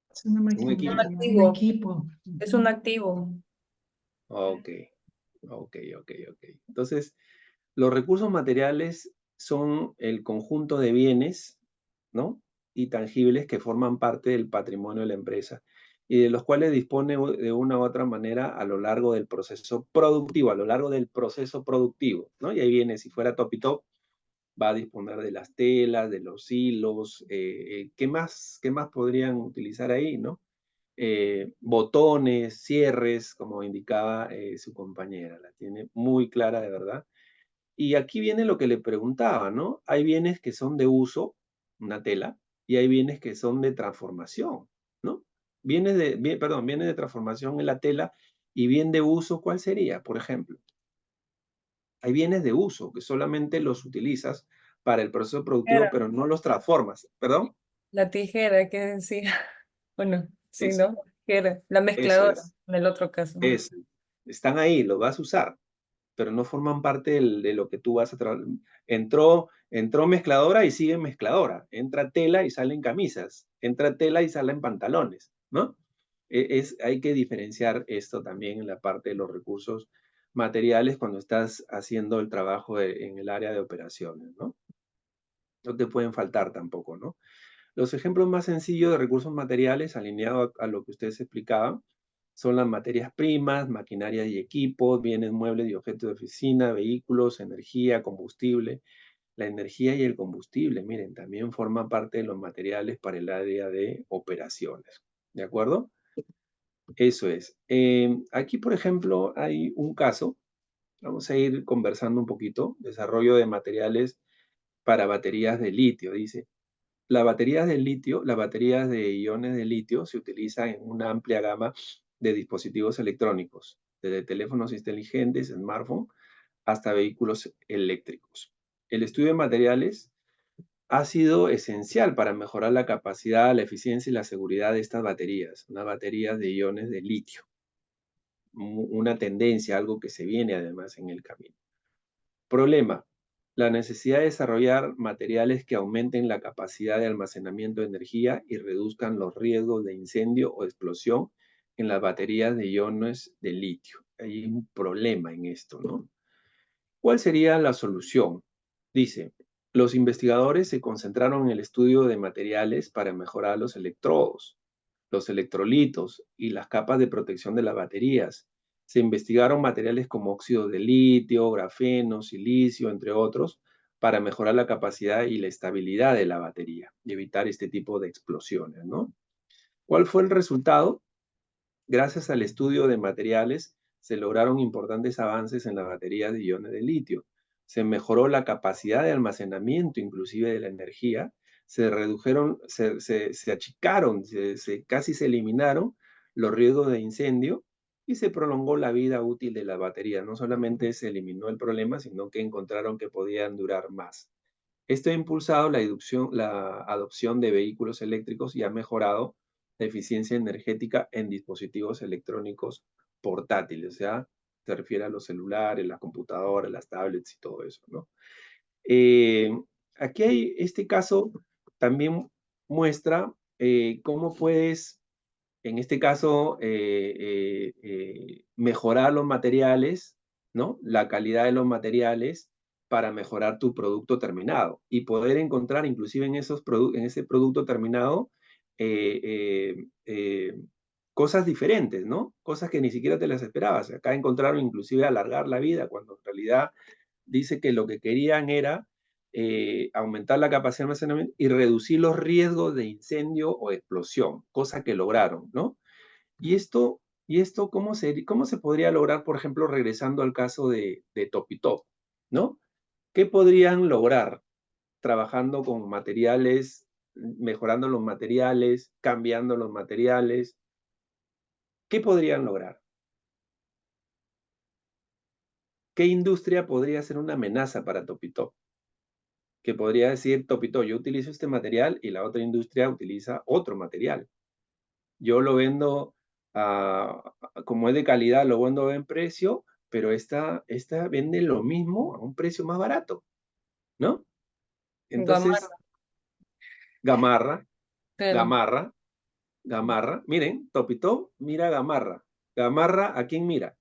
Es una Un Un equipo. maquinaria, un activo, equipo. es un activo. Ok, ok. Entonces, los recursos materiales son el conjunto de bienes, ¿no? Y tangibles que forman parte del patrimonio de la empresa y de los cuales dispone de una u otra manera a lo largo del proceso productivo, a lo largo del proceso productivo, ¿no? Y ahí viene, si fuera Topitop, va a disponer de las telas, de los hilos, qué más podrían utilizar ahí, ¿no? Botones, cierres, como indicaba su compañera, la tiene muy clara de verdad. Y aquí viene lo que le preguntaba, ¿no? Hay bienes que son de uso, una tela, y hay bienes que son de transformación, ¿no? Bienes de transformación en la tela y bien de uso, ¿cuál sería? Por ejemplo, hay bienes de uso que solamente los utilizas para el proceso productivo, Tijera, pero no los transformas. ¿Perdón? la tijera, ¿qué decía? Bueno, sí, Eso, ¿no? Tijera, la eso mezcladora, es. en el otro caso. Eso. Están ahí, los vas a usar, pero no forman parte de lo que tú vas a trabajar. Entró mezcladora y sigue mezcladora. Entra tela y salen camisas. Entra tela y salen pantalones, ¿no? Hay que diferenciar esto también en la parte de los recursos materiales cuando estás haciendo el trabajo en el área de operaciones, ¿no? No te pueden faltar tampoco, ¿no? Los ejemplos más sencillos de recursos materiales, alineados a lo que ustedes explicaban, son las materias primas, maquinaria y equipos, bienes muebles y objetos de oficina, vehículos, energía, combustible. La energía y el combustible, miren, también forman parte de los materiales para el área de operaciones. ¿De acuerdo? Eso es. Aquí, por ejemplo, hay un caso. Vamos a ir conversando un poquito. Desarrollo de materiales para baterías de litio. Dice, las baterías de litio, las baterías de iones de litio se utilizan en una amplia gama de dispositivos electrónicos, desde teléfonos inteligentes, smartphones, hasta vehículos eléctricos. El estudio de materiales ha sido esencial para mejorar la capacidad, la eficiencia y la seguridad de estas baterías, unas baterías de iones de litio, una tendencia, algo que se viene además en el camino. Problema, la necesidad de desarrollar materiales que aumenten la capacidad de almacenamiento de energía y reduzcan los riesgos de incendio o explosión en las baterías de iones de litio. Hay un problema en esto, ¿no? ¿Cuál sería la solución? Dice, los investigadores se concentraron en el estudio de materiales para mejorar los electrodos, los electrolitos y las capas de protección de las baterías. Se investigaron materiales como óxido de litio, grafeno, silicio, entre otros, para mejorar la capacidad y la estabilidad de la batería y evitar este tipo de explosiones, ¿no? ¿Cuál fue el resultado? Gracias al estudio de materiales, se lograron importantes avances en las baterías de iones de litio. Se mejoró la capacidad de almacenamiento, inclusive de la energía, se redujeron, se achicaron, casi se eliminaron los riesgos de incendio y se prolongó la vida útil de la batería. No solamente se eliminó el problema, sino que encontraron que podían durar más. Esto ha impulsado la adopción de vehículos eléctricos y ha mejorado la eficiencia energética en dispositivos electrónicos portátiles, o sea, se refiere a los celulares, las computadoras, las tablets y todo eso, ¿no? Aquí hay, este caso también muestra cómo puedes, en este caso, mejorar los materiales, ¿no? La calidad de los materiales para mejorar tu producto terminado y poder encontrar inclusive en ese producto terminado eh, eh, eh, cosas diferentes, ¿no? Cosas que ni siquiera te las esperabas. Acá encontraron inclusive alargar la vida cuando en realidad dice que lo que querían era aumentar la capacidad de almacenamiento y reducir los riesgos de incendio o explosión, cosa que lograron, ¿no? Y esto ¿cómo se podría lograr, por ejemplo, regresando al caso de Topitop, ¿no? ¿Qué podrían lograr trabajando con materiales, mejorando los materiales, cambiando los materiales? ¿Qué podrían lograr? ¿Qué industria podría ser una amenaza para Topitop? Que podría decir, Topitop, yo utilizo este material y la otra industria utiliza otro material. Yo lo vendo como es de calidad, lo vendo a buen precio, pero esta vende lo mismo a un precio más barato, ¿no? Gamarra, Entonces, Gamarra, claro. Gamarra, Gamarra, miren, Topitop mira Gamarra. Gamarra, ¿a quién mira?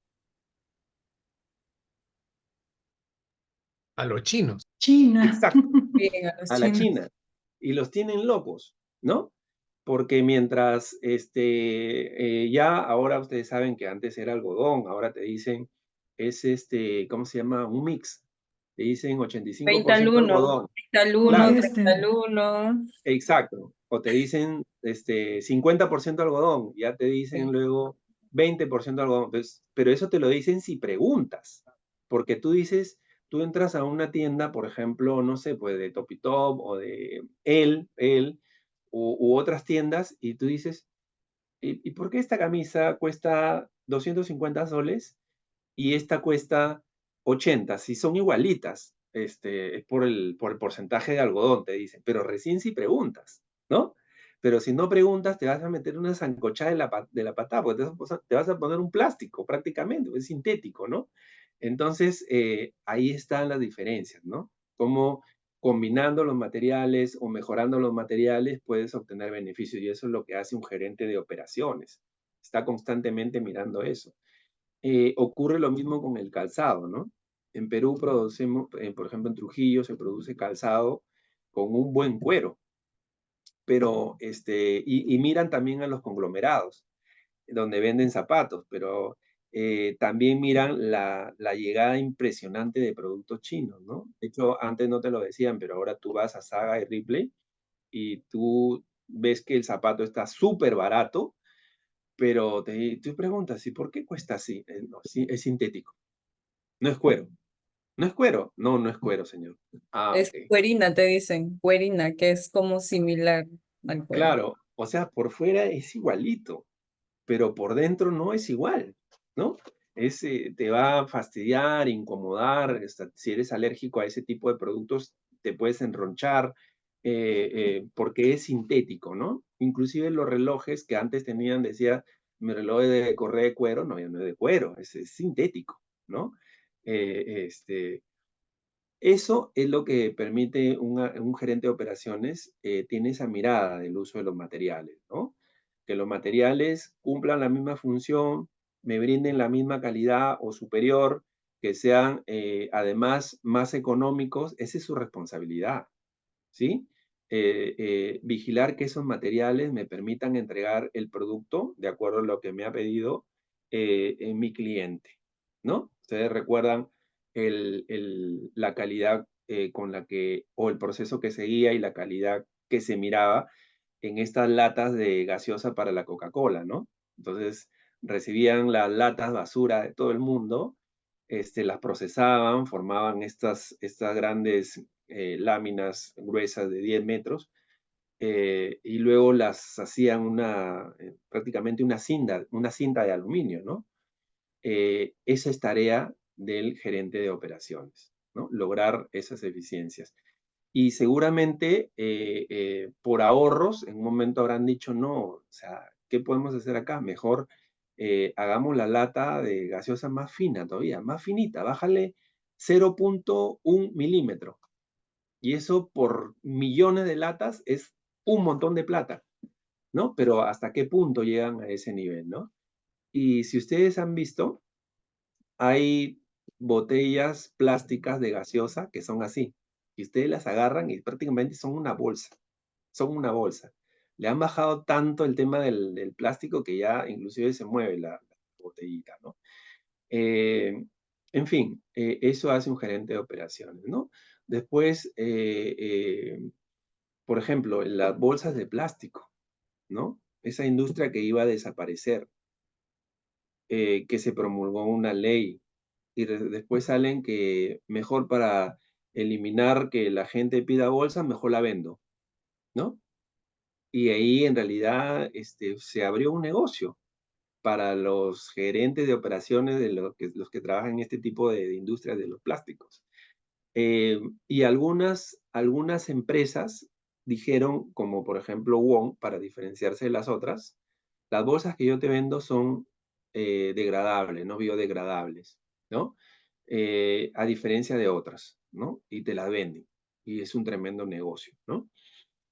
A los chinos. China. Exacto, Bien, a los a la chinos. China. Y los tienen locos, ¿no? Porque mientras ya ahora ustedes saben que antes era algodón, ahora te dicen es ¿cómo se llama? Un mix. Te dicen 30 al 85% 1, algodón. 30 al 1, Claro, 30 Poliéster. al 1. exacto. O te dicen 50% algodón, ya te dicen Sí. luego 20% algodón. Pues, pero eso te lo dicen si preguntas, porque tú dices, tú entras a una tienda, por ejemplo, no sé, pues de Topitop o de El, u otras tiendas, y tú dices, ¿y por qué esta camisa cuesta 250 soles y esta cuesta 80? Si son igualitas, es por el porcentaje de algodón, te dicen, pero recién si preguntas, ¿no? Pero si no preguntas, te vas a meter una zancochada de la patada, porque te vas a poner un plástico prácticamente, es sintético, ¿no? Entonces, ahí están las diferencias, ¿no? Cómo combinando los materiales o mejorando los materiales puedes obtener beneficios, y eso es lo que hace un gerente de operaciones. Está constantemente mirando eso. Ocurre lo mismo con el calzado, ¿no? En Perú producimos, por ejemplo, en Trujillo se produce calzado con un buen cuero, pero y miran también a los conglomerados, donde venden zapatos, pero también miran la llegada impresionante de productos chinos, ¿no? De hecho, antes no te lo decían, pero ahora tú vas a Saga y Ripley y tú ves que el zapato está súper barato, pero tú preguntas, ¿y por qué cuesta así? No, sí, es sintético, no es cuero. ¿No es cuero? No, no es cuero, señor. Ah, Es ok. cuerina, te dicen, cuerina, que es como similar al cuero. Claro, o sea, por fuera es igualito, pero por dentro no es igual, ¿no? Te va a fastidiar, incomodar, si eres alérgico a ese tipo de productos, te puedes enronchar, porque es sintético, ¿no? Inclusive los relojes que antes tenían, decía, mi reloj es de correa de cuero, no, ya no es de cuero, es sintético, ¿no? Eh, este, Eso es lo que permite un gerente de operaciones, tiene esa mirada del uso de los materiales, ¿no? Que los materiales cumplan la misma función, me brinden la misma calidad o superior, que sean además más económicos, esa es su responsabilidad, ¿sí? Vigilar que esos materiales me permitan entregar el producto de acuerdo a lo que me ha pedido en mi cliente, ¿no? Ustedes recuerdan la calidad con la que, o el proceso que seguía y la calidad que se miraba en estas latas de gaseosa para la Coca-Cola, ¿no? Entonces, recibían las latas basura de todo el mundo, las procesaban, formaban estas grandes láminas gruesas de 10 metros, y luego las hacían prácticamente una cinta de aluminio, ¿no? Esa es tarea del gerente de operaciones, ¿no? Lograr esas eficiencias. Y seguramente por ahorros, en un momento habrán dicho, no, o sea, ¿qué podemos hacer acá? Mejor hagamos la lata de gaseosa más fina todavía, más finita, bájale 0.1 milímetro. Y eso por millones de latas es un montón de plata, ¿no? Pero ¿hasta qué punto llegan a ese nivel, ¿no? Y si ustedes han visto, hay botellas plásticas de gaseosa que son así. Y ustedes las agarran y prácticamente son una bolsa. Son una bolsa. Le han bajado tanto el tema del plástico que ya inclusive se mueve la botellita, ¿no? En fin, eso hace un gerente de operaciones, ¿no? Después, por ejemplo, las bolsas de plástico, ¿no? Esa industria que iba a desaparecer, que se promulgó una ley y después salen que mejor para eliminar que la gente pida bolsa, mejor la vendo, ¿no? Y ahí en realidad se abrió un negocio para los gerentes de operaciones de los que trabajan en este tipo de industrias de los plásticos. Y algunas empresas dijeron, como por ejemplo Wong, para diferenciarse de las otras, las bolsas que yo te vendo son degradables, no biodegradables, ¿no? A diferencia de otras, ¿no? Y te las venden. Y es un tremendo negocio, ¿no?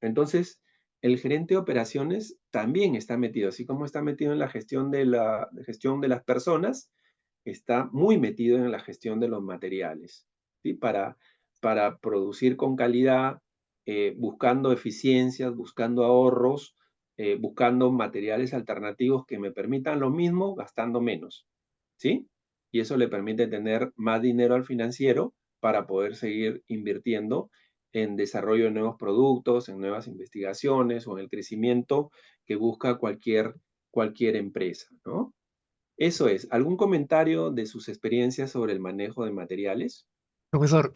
Entonces, el gerente de operaciones también está metido, así como está metido en la gestión gestión de las personas, está muy metido en la gestión de los materiales, ¿sí? Para producir con calidad, buscando eficiencias, buscando ahorros, buscando materiales alternativos que me permitan lo mismo gastando menos, ¿sí? Y eso le permite tener más dinero al financiero para poder seguir invirtiendo en desarrollo de nuevos productos, en nuevas investigaciones o en el crecimiento que busca cualquier empresa, ¿no? Eso es. ¿Algún comentario de sus experiencias sobre el manejo de materiales? Profesor,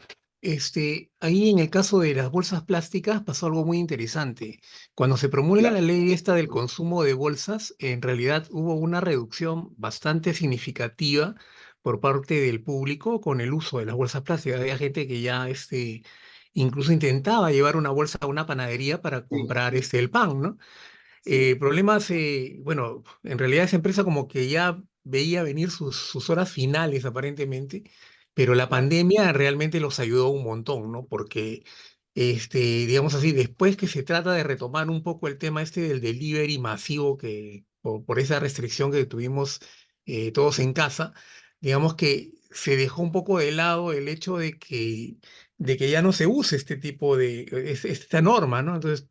ahí en el caso de las bolsas plásticas pasó algo muy interesante. Cuando se promulga la Claro, ley esta del consumo de bolsas, en realidad hubo una reducción bastante significativa por parte del público con el uso de las bolsas plásticas. Había gente que ya incluso intentaba llevar una bolsa a una panadería para sí, comprar el pan, ¿no? sí, Problemas, bueno, en realidad esa empresa como que ya veía venir sus horas finales aparentemente, pero la claro, pandemia realmente los ayudó un montón, ¿no? Porque, digamos así, después que se trata de retomar un poco el tema del delivery masivo que por esa restricción que tuvimos todos en casa, digamos que se dejó un poco de lado el hecho de que ya no se use este tipo esta norma, ¿no? Entonces,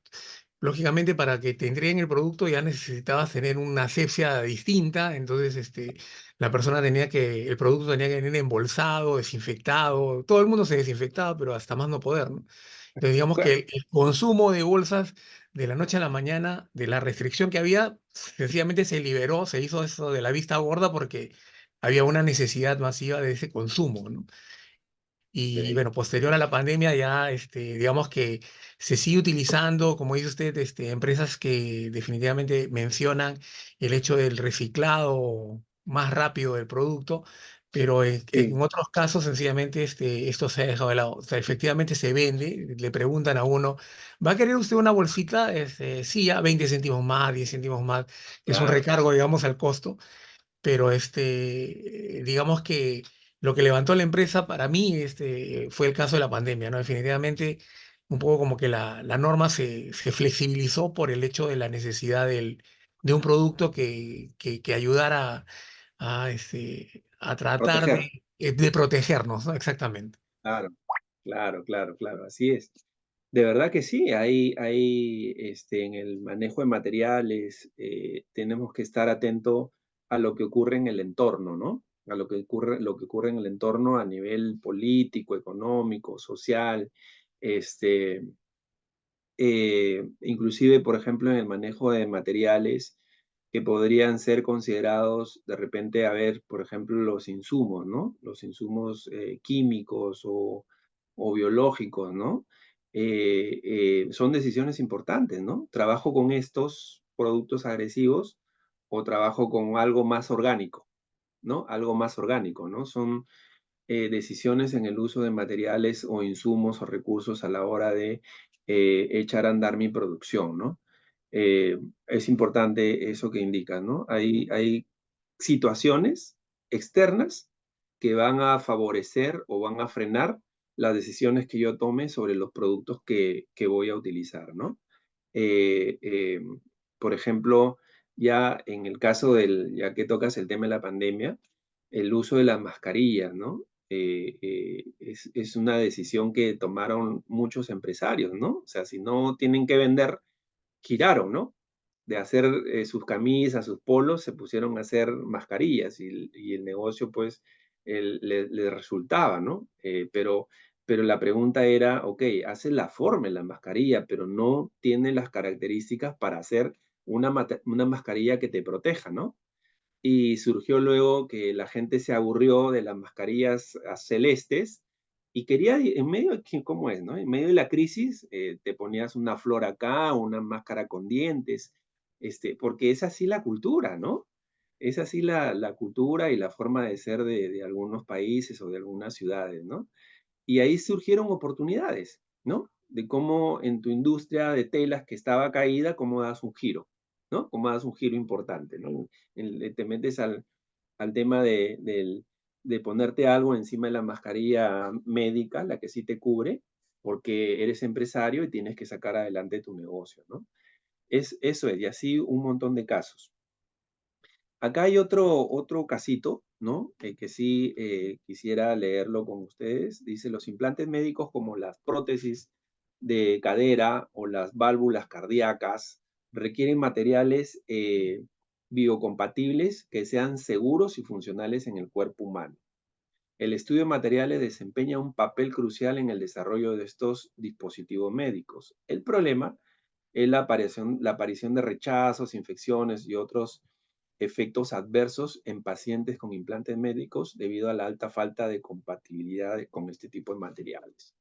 lógicamente, para que te entreguen el producto ya necesitabas tener una asepsia distinta, entonces el producto tenía que venir embolsado, desinfectado, todo el mundo se desinfectaba, pero hasta más no poder, ¿no? Entonces digamos que claro, el consumo de bolsas de la noche a la mañana, de la restricción que había, sencillamente se liberó, se hizo eso de la vista gorda porque había una necesidad masiva de ese consumo, ¿no? Y ok, bueno, posterior a la pandemia ya, digamos que se sigue utilizando, como dice usted, empresas que definitivamente mencionan el hecho del reciclado más rápido del producto, pero sí, en otros casos sencillamente esto se ha dejado de lado. O sea, efectivamente se vende, le preguntan a uno, ¿va a querer usted una bolsita? Sí, a 20 céntimos más, 10 céntimos más, que es un claro, recargo, digamos, al costo, pero digamos que lo que levantó la empresa para mí fue el caso de la pandemia, ¿no? Definitivamente un poco como que la norma se flexibilizó por el hecho de la necesidad de un producto que ayudara a tratar proteger, de protegernos, ¿no? Exactamente. claro, claro, claro, claro, así es. De verdad que sí, en el manejo de materiales tenemos que estar atento a lo que ocurre en el entorno, ¿no? A lo que ocurre en el entorno a nivel político, económico, social, este, inclusive, por ejemplo, en el manejo de materiales que podrían ser considerados de repente, a ver, por ejemplo, los insumos, ¿no? Los insumos químicos o biológicos, ¿no? Son decisiones importantes, ¿no? ¿Trabajo con estos productos agresivos o trabajo con algo más orgánico, ¿no? Algo más orgánico, ¿no? Son decisiones en el uso de materiales o insumos o recursos a la hora de echar a andar mi producción, ¿no? Es importante eso que indicas, ¿no? Hay situaciones externas que van a favorecer o van a frenar las decisiones que yo tome sobre los productos que voy a utilizar, ¿no? Eh, eh, por ejemplo, ya en el caso ya que tocas el tema de la pandemia, el uso de las mascarillas, ¿no? Es una decisión que tomaron muchos empresarios, ¿no? O sea, si no tienen que vender, giraron, ¿no? De hacer sus camisas, sus polos, se pusieron a hacer mascarillas y el negocio, pues, le resultaba, ¿no? Pero la pregunta era, ok, hace la forma en la mascarilla, pero no tiene las características para hacer una mascarilla que te proteja, ¿no? Y surgió luego que la gente se aburrió de las mascarillas celestes y quería, en medio de, ¿cómo es, no? En medio de la crisis, te ponías una flor acá, una máscara con dientes, porque es así la cultura, ¿no? Es así la cultura y la forma de ser de algunos países o de algunas ciudades, ¿no? Y ahí surgieron oportunidades, ¿no? De cómo en tu industria de telas que estaba caída, cómo das un giro, ¿no? Cómo das un giro importante, ¿no? Te metes al tema de ponerte algo encima de la mascarilla médica, la que sí te cubre, porque eres empresario y tienes que sacar adelante tu negocio, ¿no? Eso es, y así un montón de casos. Acá hay otro casito, ¿no? Que sí quisiera leerlo con ustedes. Dice, los implantes médicos como las prótesis de cadera o las válvulas cardíacas requieren materiales biocompatibles que sean seguros y funcionales en el cuerpo humano. El estudio de materiales desempeña un papel crucial en el desarrollo de estos dispositivos médicos. El problema es la aparición de rechazos, infecciones y otros efectos adversos en pacientes con implantes médicos debido a la alta falta de compatibilidad con este tipo de materiales.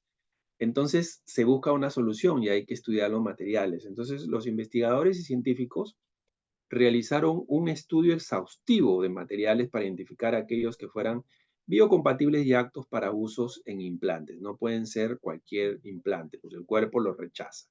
Entonces, se busca una solución y hay que estudiar los materiales. Entonces, los investigadores y científicos realizaron un estudio exhaustivo de materiales para identificar aquellos que fueran biocompatibles y aptos para usos en implantes. No pueden ser cualquier implante, pues el cuerpo los rechaza.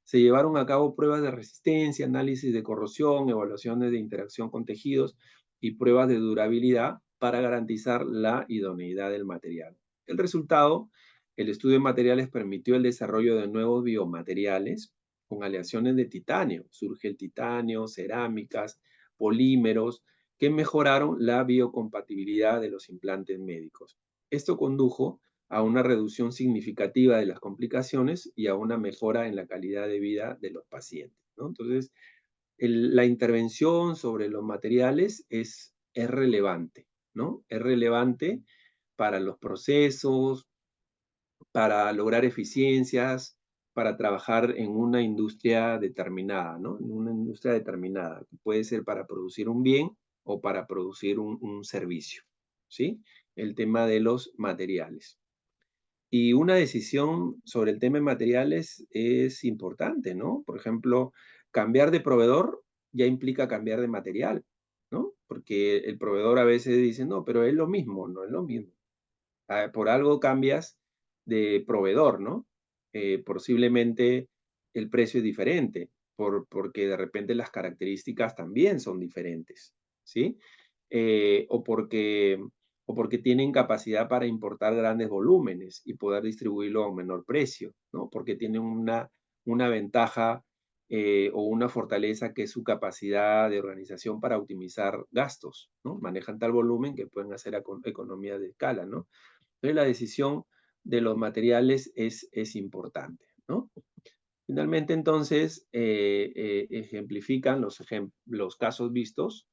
Se llevaron a cabo pruebas de resistencia, análisis de corrosión, evaluaciones de interacción con tejidos y pruebas de durabilidad para garantizar la idoneidad del material. El resultado, el estudio de materiales permitió el desarrollo de nuevos biomateriales con aleaciones de titanio. Surge el titanio, cerámicas, polímeros, que mejoraron la biocompatibilidad de los implantes médicos. Esto condujo a una reducción significativa de las complicaciones y a una mejora en la calidad de vida de los pacientes, ¿no? Entonces, la intervención sobre los materiales es relevante, ¿no? Es relevante para los procesos, para lograr eficiencias, para trabajar en una industria determinada, ¿no? En una industria determinada, que puede ser para producir un bien o para producir un servicio, ¿sí? El tema de los materiales. Y una decisión sobre el tema de materiales es importante, ¿no? Por ejemplo, cambiar de proveedor ya implica cambiar de material, ¿no? Porque el proveedor a veces dice, no, pero es lo mismo, no es lo mismo. Por algo cambias de proveedor, ¿no? Posiblemente el precio es diferente, porque de repente las características también son diferentes, ¿sí? O porque tienen capacidad para importar grandes volúmenes y poder distribuirlo a un menor precio, ¿no? Porque tienen una ventaja o una fortaleza que es su capacidad de organización para optimizar gastos, ¿no? Manejan tal volumen que pueden hacer economías de escala, ¿no? Entonces, la decisión de los materiales es importante, ¿no? Finalmente, entonces, ejemplifican los casos vistos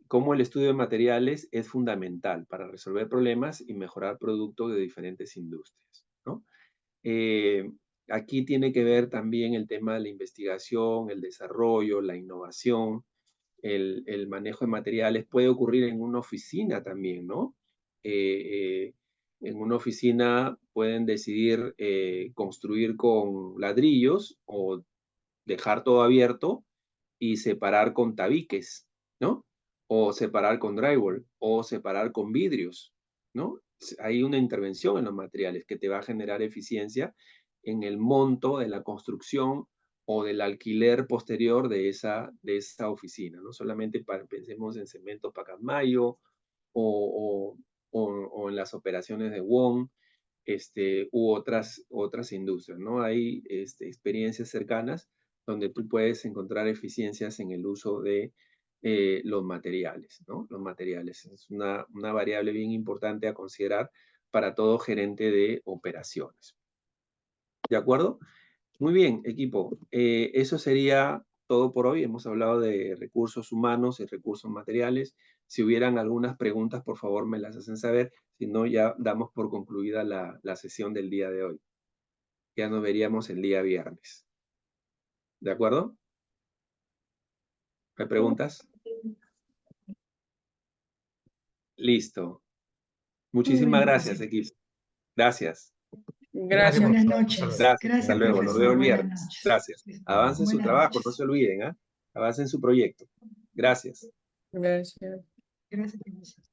cómo el estudio de materiales es fundamental para resolver problemas y mejorar productos de diferentes industrias, ¿no? Aquí tiene que ver también el tema de la investigación, el desarrollo, la innovación, el manejo de materiales. Puede ocurrir en una oficina también, ¿no? En una oficina pueden decidir construir con ladrillos o dejar todo abierto y separar con tabiques, ¿no? O separar con drywall, o separar con vidrios, ¿no? Hay una intervención en los materiales que te va a generar eficiencia en el monto de la construcción o del alquiler posterior de esa oficina, ¿no? Solamente pensemos en Cemento Pacasmayo o en las operaciones de WON, u otras industrias, ¿no? Hay experiencias cercanas donde tú puedes encontrar eficiencias en el uso de los materiales, ¿no? Los materiales es una variable bien importante a considerar para todo gerente de operaciones. ¿De acuerdo? Muy bien, equipo. Eso sería todo por hoy. Hemos hablado de recursos humanos y recursos materiales. Si hubieran algunas preguntas, por favor, me las hacen saber. Si no, ya damos por concluida la sesión del día de hoy. Ya nos veríamos el día viernes. ¿De acuerdo? ¿Hay preguntas? Listo. Muchísimas gracias, equipo. Gracias. Gracias. Buenas profesor. noches. Hasta luego. Gracias. Hasta Gracias, luego. Nos vemos profesor. el Buenas viernes. noches. Gracias. Listo. Avancen su Buenas trabajo, no noches. se olviden, ¿ah? Avancen su proyecto. Gracias. Gracias. Gracias, profesor.